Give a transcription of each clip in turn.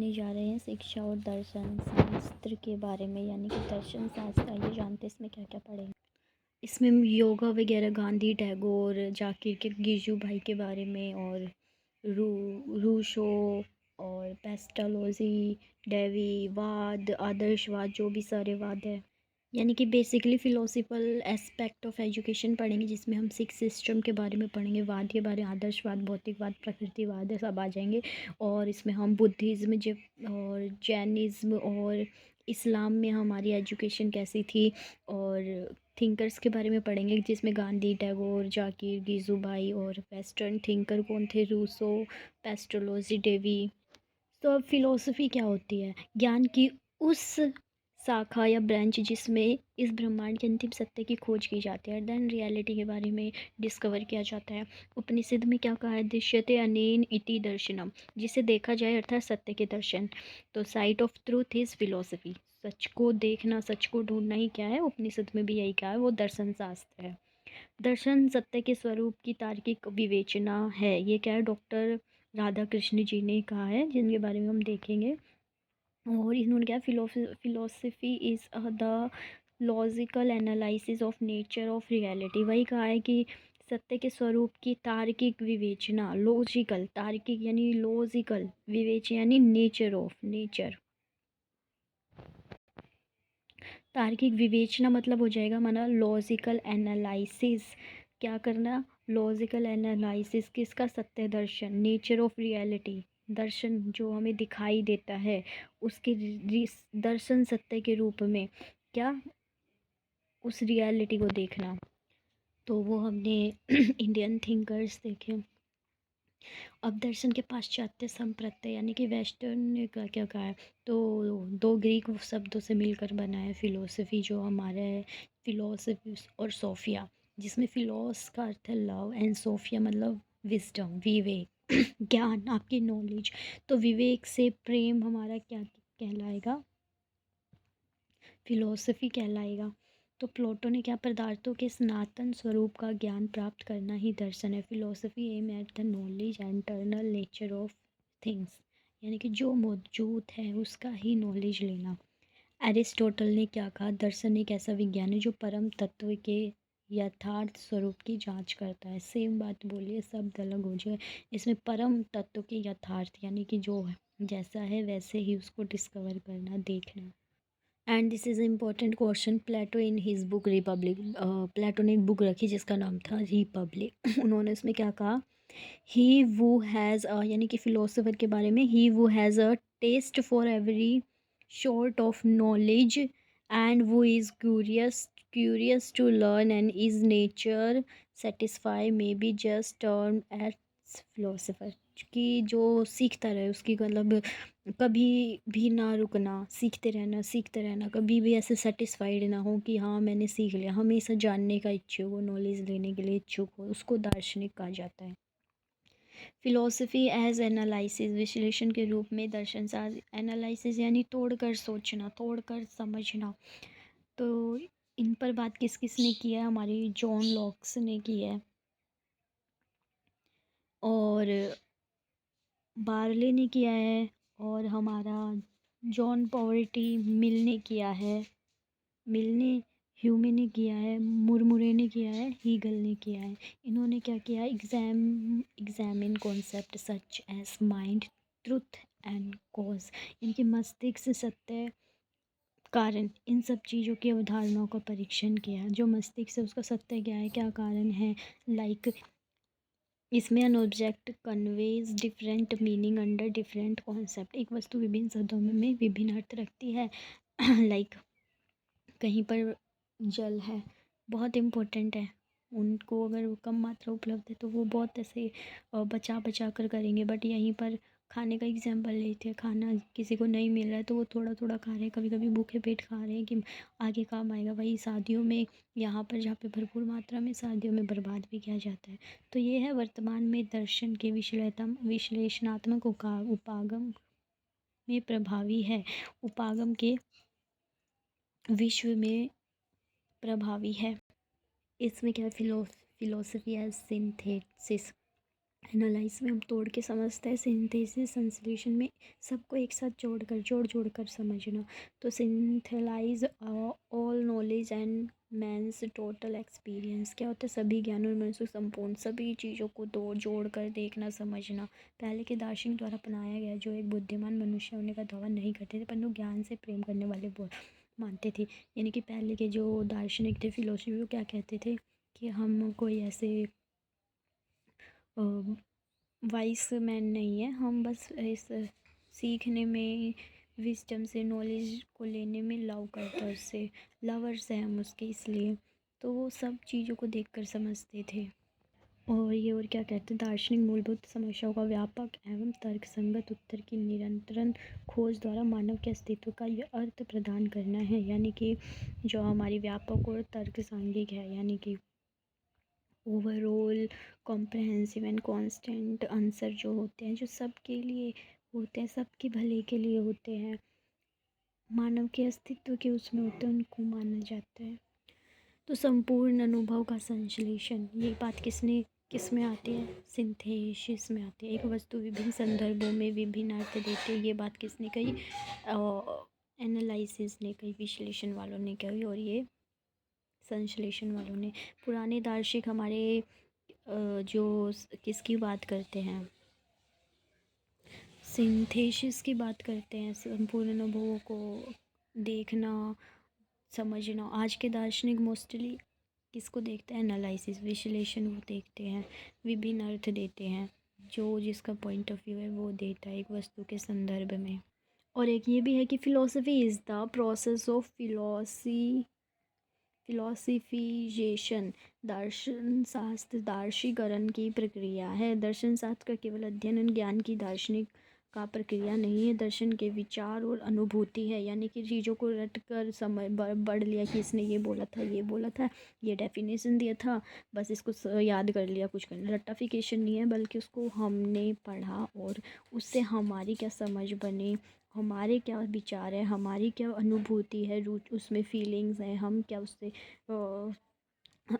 पढ़ने जा रहे हैं शिक्षा और दर्शन शास्त्र के बारे में, यानी कि दर्शन शास्त्र। आइए जानते हैं इसमें क्या क्या पढ़ेंगे। इसमें हम योगा वगैरह, गांधी, टैगोर, जाकिर के गिजू भाई के बारे में, और रूशो और पेस्टालोजी, डेवी वाद, आदर्शवाद, जो भी सारे वाद है, यानी कि basically philosophical aspect of education पढ़ेंगे, जिसमें हम सिक्स सिस्टम के बारे में पढ़ेंगे, वाद के बारे में, आदर्शवाद, भौतिकवाद, प्रकृतिवाद, सब आ जाएंगे। और इसमें हम बुद्धिज़्म और जैनिज़्म और इस्लाम में हमारी एजुकेशन कैसी थी, और थिंकर्स के बारे में पढ़ेंगे, जिसमें गांधी, टैगोर, जाकिर, गिजुभाई, और वेस्टर्न थिंकर कौन थे, रूसो, पेस्टोलॉजी, डेवी। तो अब फिलोसफी क्या होती है? ज्ञान की उस शाखा या ब्रांच जिसमें इस ब्रह्मांड के अंतिम सत्य की खोज की जाती है, देन रियलिटी के बारे में डिस्कवर किया जाता है। उपनिषद में क्या कहा है? दृश्यते अनेन इति दर्शनम, जिसे देखा जाए अर्थात सत्य के दर्शन। तो sight of truth is philosophy, सच को देखना, सच को ढूंढना ही क्या है? उपनिषद में भी यही कहा है, वो दर्शन शास्त्र है। दर्शन सत्य के स्वरूप की तार्किक विवेचना है। ये क्या है? डॉक्टर राधा कृष्ण जी ने कहा है, जिनके बारे में हम देखेंगे। और इन्होंने क्या, philosophy is the logical analysis of nature of reality. वही कहा है कि सत्य के स्वरूप की तार्किक विवेचना, लॉजिकल, तार्किक यानी लॉजिकल, विवेचना यानी नेचर ऑफ, नेचर। तार्किक विवेचना मतलब हो जाएगा माना लॉजिकल एनालिसिस। क्या करना? लॉजिकल एनालिसिस किसका? सत्य दर्शन, नेचर ऑफ रियलिटी, दर्शन जो हमें दिखाई देता है उसके दर्शन सत्य के रूप में, क्या? उस रियलिटी को देखना। तो वो हमने इंडियन थिंकर्स देखे। अब दर्शन के पाश्चात्य संप्रत्यय यानी कि वेस्टर्न ने क्या क्या कहा है? तो दो ग्रीक शब्दों से मिलकर बना है फिलोसफी, जो हमारे फिलोसफी और सोफिया, जिसमें फिलोस का अर्थ है लव एंड सोफिया मतलब विजडम, विवेक, ज्ञान, आपकी नॉलेज। तो विवेक से प्रेम हमारा क्या कहलाएगा? फिलोसफी कहलाएगा। तो प्लेटो ने क्या, पदार्थों के सनातन स्वरूप का ज्ञान प्राप्त करना ही दर्शन है। Philosophy aim at the knowledge and internal nature of things, यानी कि जो मौजूद है उसका ही नॉलेज लेना। एरिस्टोटल ने क्या कहा? दर्शन एक ऐसा विज्ञान है जो परम तत्व के यथार्थ स्वरूप की जांच करता है। सेम बात बोलिए, शब्द अलग हो जाए। इसमें परम तत्व के यथार्थ यानी कि जो है जैसा है वैसे ही उसको डिस्कवर करना, देखना। And this is important question. Plato in his book Republic, Plato ने एक बुक रखी जिसका नाम था रिपब्लिक। उन्होंने उसमें क्या कहा? ही वो हैज़ यानी कि फिलोसोफर के बारे में, ही वो has a taste for every sort of knowledge and वो is curious to learn and is nature satisfy may be just turn as philosopher, कि जो सीखता रहे, उसकी मतलब कभी भी ना रुकना, सीखते रहना, कभी भी ऐसे सेटिस्फाइड ना हो कि हाँ मैंने सीख लिया, हमेशा जानने का इच्छुक हो, नॉलेज लेने के लिए इच्छुक हो, उसको दार्शनिक कहा जाता है। फिलोसफी एज एनालिसिस, विश्लेषण के रूप में दर्शन शास्त्र। एनालिसिस यानी तोड़कर सोचना, तोड़कर समझना। तो इन पर बात किस किस ने की है? हमारी जॉन लॉक्स ने की है, और बार्ले ने किया है, और हमारा जॉन पॉवर्टी मिल ने किया है, मिल ने, ह्यूमे ने किया है, मुरमुरे ने किया है, हीगल ने किया है। इन्होंने क्या किया? Examine concept such as mind, truth and cause, इनके मस्तिष्क, सत्य, कारण, इन सब चीज़ों की अवधारणाओं का परीक्षण किया। जो मस्तिष्क है उसका सत्य क्या है, क्या कारण है। लाइक इसमें an object conveys different meaning under different concept, एक वस्तु विभिन्न शब्दों में विभिन्न अर्थ रखती है। लाइक कहीं पर जल है, बहुत इम्पोर्टेंट है, उनको अगर वो कम मात्रा उपलब्ध है तो वो बहुत ऐसे बचा बचा कर करेंगे। बट यहीं पर खाने का एग्जाम्पल लेते हैं, खाना किसी को नहीं मिल रहा है तो वो थोड़ा थोड़ा खा रहे हैं, कभी कभी भूखे पेट खा रहे हैं कि आगे काम आएगा। वही शादियों में, यहाँ पर जहाँ पे भरपूर मात्रा में शादियों में बर्बाद भी किया जाता है। तो ये है वर्तमान में दर्शन के विश्लेषणात्मक उपागम में प्रभावी है, उपागम के विश्व में प्रभावी है। इसमें क्या, फिलोसफी एज सिंथेसिस, एनालाइज में हम तोड़ के समझते हैं, सिंथेसिस संश्लेषण में सबको एक साथ जोड़ कर समझना। तो synthesize all knowledge and man's total experience क्या होता है, सभी ज्ञान और मन से संपूर्ण सभी चीज़ों को जोड़ कर देखना समझना। पहले के दार्शनिक द्वारा अपनाया गया, जो एक बुद्धिमान मनुष्य होने का दावा नहीं करते थे परंतु ज्ञान से प्रेम करने वाले मानते थे। यानी कि पहले के जो दार्शनिक थे, फिलोसफी, वो क्या कहते थे कि हम कोई ऐसे वाइस मैन नहीं है, हम बस इस सीखने में, विजडम से, नॉलेज को लेने में लव करते हैं, उससे लवर्स हैं हम उसके, इसलिए तो वो सब चीज़ों को देखकर समझते थे। और क्या कहते हैं, दार्शनिक मूलभूत समस्याओं का व्यापक एवं तर्कसंगत उत्तर की निरंतर खोज द्वारा मानव के अस्तित्व का यह अर्थ प्रदान करना है। यानी कि जो हमारी व्यापक और तर्क सांघिक है, यानी कि overall comprehensive and constant answer जो होते हैं, जो सबके लिए होते हैं, सबके भले के लिए होते हैं, मानव के अस्तित्व के उसमें होते हैं, उनको माना जाता है। तो संपूर्ण अनुभव का संश्लेषण, ये बात किस में आती है, सिंथेसिस में आती है। एक वस्तु विभिन्न संदर्भों में विभिन्न अर्थ देती है, ये बात किसने कही, एनालिसिस ने कही, विश्लेषण वालों ने कही, और ये संश्लेषण वालों ने। पुराने दार्शनिक हमारे जो किसकी बात करते हैं, सिंथेसिस की बात करते हैं, संपूर्ण अनुभवों को देखना समझना। आज के दार्शनिक मोस्टली किसको देखते हैं, एनालिसिस, विश्लेषण वो देखते हैं, विभिन्न अर्थ देते हैं, जो जिसका पॉइंट ऑफ व्यू है वो देता है एक वस्तु के संदर्भ में। और एक ये भी है कि philosophy is the process of philosophization, दर्शन शास्त्र दार्शीकरण की प्रक्रिया है। दर्शन शास्त्र का केवल अध्ययन और ज्ञान की दार्शनिक का प्रक्रिया नहीं है, दर्शन के विचार और अनुभूति है। यानी कि चीज़ों को रट कर समय बढ़ लिया कि इसने ये बोला था, ये डेफिनेशन दिया था, बस इसको याद कर लिया, कुछ करना, रट्टाफिकेशन नहीं है, बल्कि उसको हमने पढ़ा और उससे हमारी क्या समझ बनी, हमारे क्या विचार है, हमारी क्या अनुभूति है, रुचि उसमें, फीलिंग्स हैं, हम क्या उससे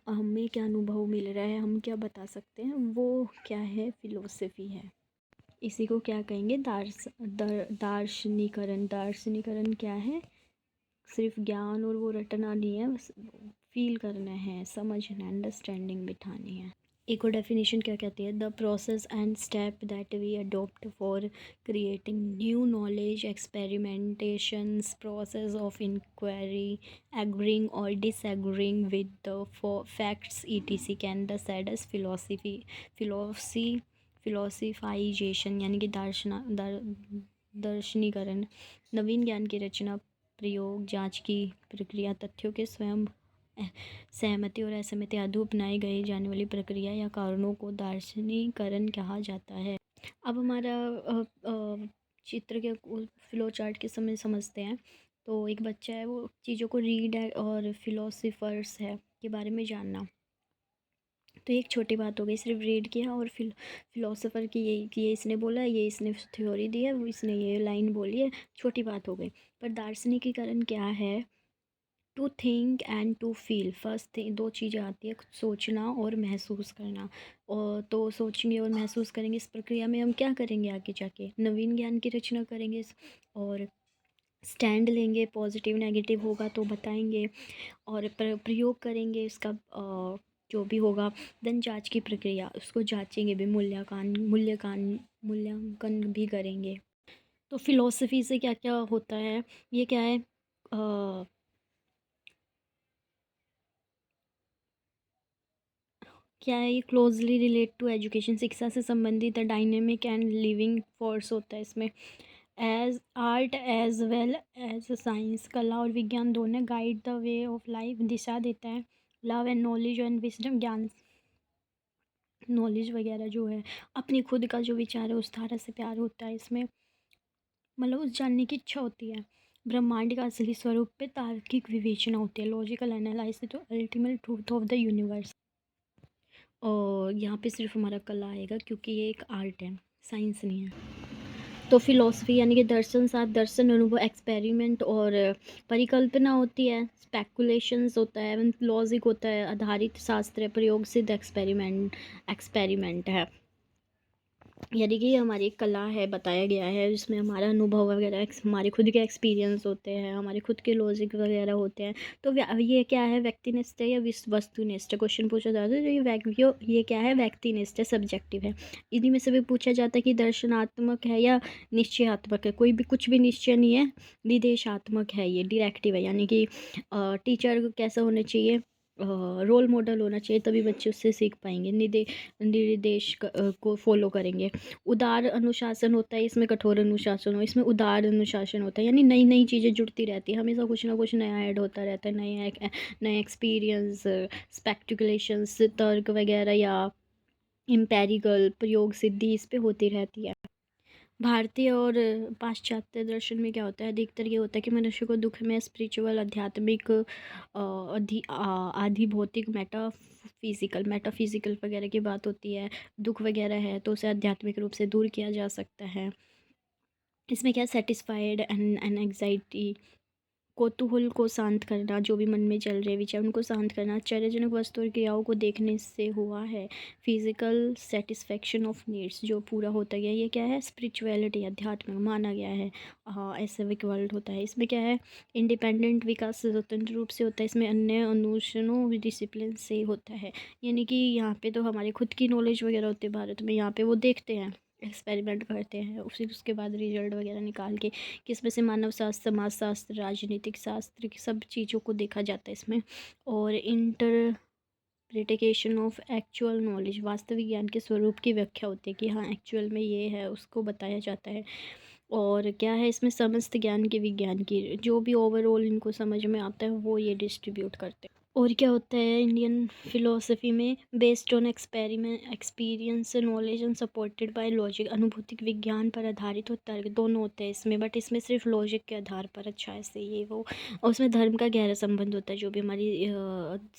हमें क्या अनुभव मिल रहा है, हम क्या बता सकते हैं, वो क्या है, फिलोसफी है। इसी को क्या कहेंगे, दार्शनिकरण। दार्शनिकरण क्या है, सिर्फ ज्ञान और वो रटना नहीं है, बस फील करना है, समझना, अंडरस्टैंडिंग बिठानी है। एक और डेफिनेशन क्या कहती है, the process and step that we adopt for creating new knowledge, experimentations, process of inquiry, agreeing और disagreeing with the facts etc can the said as philosophization. यानी कि दर्शनीकरण, नवीन ज्ञान की रचना, प्रयोग, जांच की प्रक्रिया, तथ्यों के स्वयं सहमति और असहमति आदि अपनाई गई जाने वाली प्रक्रिया या कारणों को दार्शनिकरण कहा जाता है। अब हमारा चित्र के फ्लो चार्ट के समय समझते हैं। तो एक बच्चा है, वो चीज़ों को रीड है और फिलोसफर्स है के बारे में जानना, तो एक छोटी बात हो गई, सिर्फ रीड किया और फिलोसोफर की ये इसने बोला, ये इसने थ्योरी दी है, वो इसने ये लाइन बोली है, छोटी बात हो गई। पर दार्शनिकीकरण क्या है, to think and to feel. First thing, दो चीज़ें आती है, सोचना और महसूस करना। और तो सोचेंगे और महसूस करेंगे, इस प्रक्रिया में हम क्या करेंगे, आगे जाके नवीन ज्ञान की रचना करेंगे और स्टैंड लेंगे, पॉजिटिव नेगेटिव होगा तो बताएंगे और प्रयोग करेंगे इसका, जो भी होगा। देन जांच की प्रक्रिया, उसको जांचेंगे भी, मूल्यांकन भी करेंगे। तो फिलॉसफी से क्या क्या होता है, ये क्या है, क्या है, ये क्लोजली रिलेट टू एजुकेशन, शिक्षा से संबंधित है, डायनेमिक एंड लिविंग फोर्स होता है इसमें। As art as well as science, कला और विज्ञान दोनों guide the way of life, दिशा देता है। Love and knowledge and wisdom, ज्ञान, नॉलेज वगैरह जो है, अपनी खुद का जो विचार है उस धारा से प्यार होता है इसमें, मतलब उस जानने की इच्छा होती है। ब्रह्मांड का असली स्वरूप पे तार्किक विवेचना होती है, लॉजिकल एनालिसिस, तो ultimate truth of the universe. और यहाँ पे सिर्फ हमारा कला आएगा क्योंकि ये एक आर्ट है, साइंस नहीं है। तो फिलॉसफी यानी कि दर्शन, साथ दर्शन, अनुभव, एक्सपेरिमेंट और परिकल्पना होती है, स्पेकुलेशंस होता है, लॉजिक होता है, आधारित शास्त्र, प्रयोग सिद्ध एक्सपेरिमेंट है। यानी कि ये हमारी एक कला है, बताया गया है, जिसमें हमारा अनुभव वगैरह हमारे खुद के एक्सपीरियंस होते हैं, हमारे खुद के लॉजिक वगैरह होते हैं। तो ये क्या है, व्यक्तिनिष्ठ है या वस्तुनिष्ठ है? क्वेश्चन पूछा जाता है तो ये क्या है, व्यक्तिनिष्ठ है, सब्जेक्टिव है। इन्हीं में से भी पूछा जाता है कि दर्शनात्मक है या निश्चयात्मक है। कोई भी कुछ भी निश्चय नहीं है, निर्देशात्मक है, ये डायरेक्टिव है। यानी कि टीचर कैसा होना चाहिए, रोल मॉडल होना चाहिए, तभी बच्चे उससे सीख पाएंगे, निर्देश को फॉलो करेंगे। उदार अनुशासन होता है, इसमें कठोर अनुशासन हो, इसमें उदार अनुशासन होता है। यानी नई नई चीज़ें जुड़ती रहती है, हमेशा कुछ ना कुछ नया ऐड होता रहता है, नए एक्सपीरियंस, स्पेक्टिकुलेशंस, तर्क वगैरह या इम्पेरिकल प्रयोग सिद्धि इस पे होती रहती है। भारतीय और पाश्चात्य दर्शन में क्या होता है, अधिकतर ये होता है कि मनुष्य को दुख में स्पिरिचुअल, आध्यात्मिक, आधि भौतिक, मेटाफिजिकल वगैरह की बात होती है। दुख वगैरह है तो उसे आध्यात्मिक रूप से दूर किया जा सकता है। इसमें क्या, सेटिस्फाइड एंड एंग्जाइटी, कौतूहल को शांत करना, जो भी मन में चल रहे विचार उनको शांत करना, आश्चर्यजनक वस्तु और क्रियाओं को देखने से हुआ है। फिजिकल सेटिस्फेक्शन ऑफ नीड्स, जो पूरा होता गया, ये क्या है, स्पिरिचुअलिटी, अध्यात्म माना गया है। हाँ, ऐसे वर्ल्ड होता है। इसमें क्या है, इंडिपेंडेंट, विकास स्वतंत्र रूप से होता है। इसमें अन्य अनुष्ठानों डिसिप्लिन से होता है। यानी कि यहाँ पे तो हमारे खुद की नॉलेज वगैरह होती है भारत में, यहाँ पे वो देखते हैं, एक्सपेरिमेंट करते हैं, फिर उसके बाद रिजल्ट वगैरह निकाल के कि इसमें से मानव शास्त्र, समाज शास्त्र, राजनीतिक शास्त्र की सब चीज़ों को देखा जाता है इसमें। और इंटरप्रिटेशन ऑफ एक्चुअल नॉलेज, वास्तविक ज्ञान के स्वरूप की व्याख्या होती है कि हाँ एक्चुअल में ये है, उसको बताया जाता है। और क्या है, इसमें समस्त ज्ञान के विज्ञान की जो भी ओवरऑल इनको समझ में आता है वो ये डिस्ट्रीब्यूट करते हैं। और क्या होता है इंडियन फिलोसफी में, based on experience, knowledge and supported by logic, अनुभूतिक विज्ञान पर आधारित और तर्क, दोनों होते हैं इसमें, बट इसमें सिर्फ लॉजिक के आधार पर, अच्छा ऐसे ये वो। और उसमें धर्म का गहरा संबंध होता है, जो भी हमारी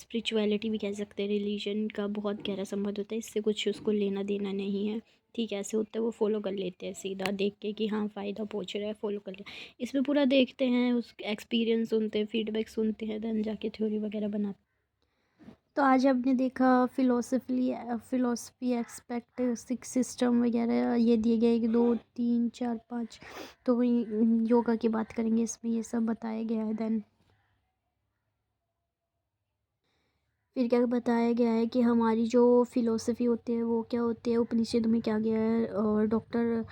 स्पिरिचुअलिटी भी कह सकते हैं, रिलीजन का बहुत गहरा संबंध होता है, इससे कुछ उसको लेना देना नहीं है। ठीक है, ऐसे होता है, वो फॉलो कर लेते हैं सीधा देख के कि हाँ फ़ायदा पहुँच रहा है, फॉलो कर ले। इसमें पूरा देखते हैं, उस एक्सपीरियंस सुनते हैं, फीडबैक सुनते हैं, देन जाके थ्योरी वगैरह बनाते हैं। तो आज हमने देखा फिलोसफी एक्सपेक्ट, सिक्स सिस्टम वगैरह ये दिए गए, 1 2 3 4 5। तो योगा की बात करेंगे, इसमें ये सब बताया गया है। देन फिर क्या बताया गया है कि हमारी जो फिलोसफी होती है वो क्या होती है, उपनिषद में क्या गया है, और डॉक्टर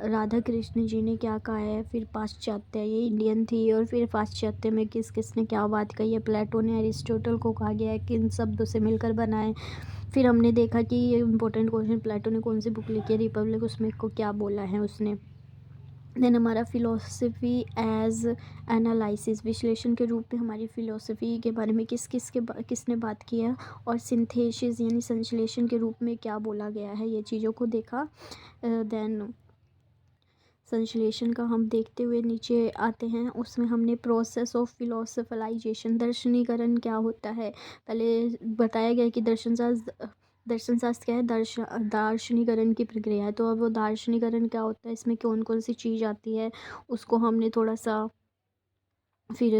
राधा कृष्ण जी ने क्या कहा है। फिर पाश्चात्य, ये इंडियन थी, और फिर पाश्चात्य में किस किसने क्या बात कही है, प्लेटो ने अरिस्टोटल को कहा गया है किन शब्दों से मिलकर बना है। फिर हमने देखा कि ये इंपॉर्टेंट क्वेश्चन, प्लेटो ने कौन सी बुक लिखी है, रिपब्लिक, उसमें को क्या बोला है उसने। देन हमारा फ़िलोसफी एज एनालिसिस, विश्लेषण के रूप में हमारी फ़िलोसफी के बारे में किसने बात की है। और सिंथेसिस यानी संश्लेषण के रूप में क्या बोला गया है, ये चीज़ों को देखा। देन संश्लेषण का हम देखते हुए नीचे आते हैं, उसमें हमने प्रोसेस ऑफ फिलोसफलाइजेशन, दर्शनीकरण क्या होता है, पहले बताया गया कि दर्शन शास्त्र क्या है, दार्शनिकरण की प्रक्रिया है। तो अब वो दार्शनिकरण क्या होता है, इसमें कौन कौन सी चीज़ आती है, उसको हमने थोड़ा सा फिर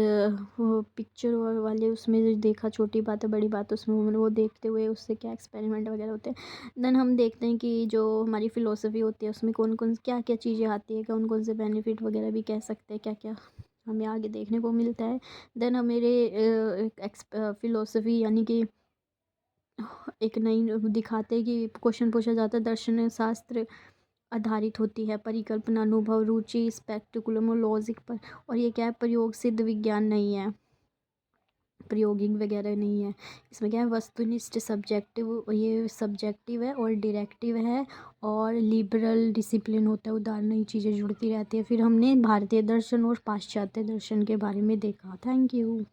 वो पिक्चर वाले उसमें देखा, छोटी बात है बड़ी बात, उसमें हमने वो देखते हुए उससे क्या एक्सपेरिमेंट वगैरह होते हैं। देन हम देखते हैं कि जो हमारी फ़िलोसफी होती है उसमें कौन कौन क्या क्या चीज़ें आती है, कौन कौन से बेनिफिट वगैरह भी कह सकते हैं, क्या क्या हमें आगे देखने को मिलता है। देन हम मेरे फ़िलोसफी यानी कि एक नई दिखाते हैं कि क्वेश्चन पूछा जाता है, दर्शन शास्त्र आधारित होती है, परिकल्पना, अनुभव, रुचि, स्पेक्टिकुलम और लॉजिक पर। और ये क्या है, प्रयोग सिद्ध विज्ञान नहीं है, प्रायोगिक वगैरह नहीं है। इसमें क्या है, वस्तुनिष्ठ, सब्जेक्टिव, ये सब्जेक्टिव है और डायरेक्टिव है, और लिबरल डिसिप्लिन होता है, उदाहरण नई चीज़ें जुड़ती रहती है। फिर हमने भारतीय दर्शन और पाश्चात्य दर्शन के बारे में देखा। Thank you.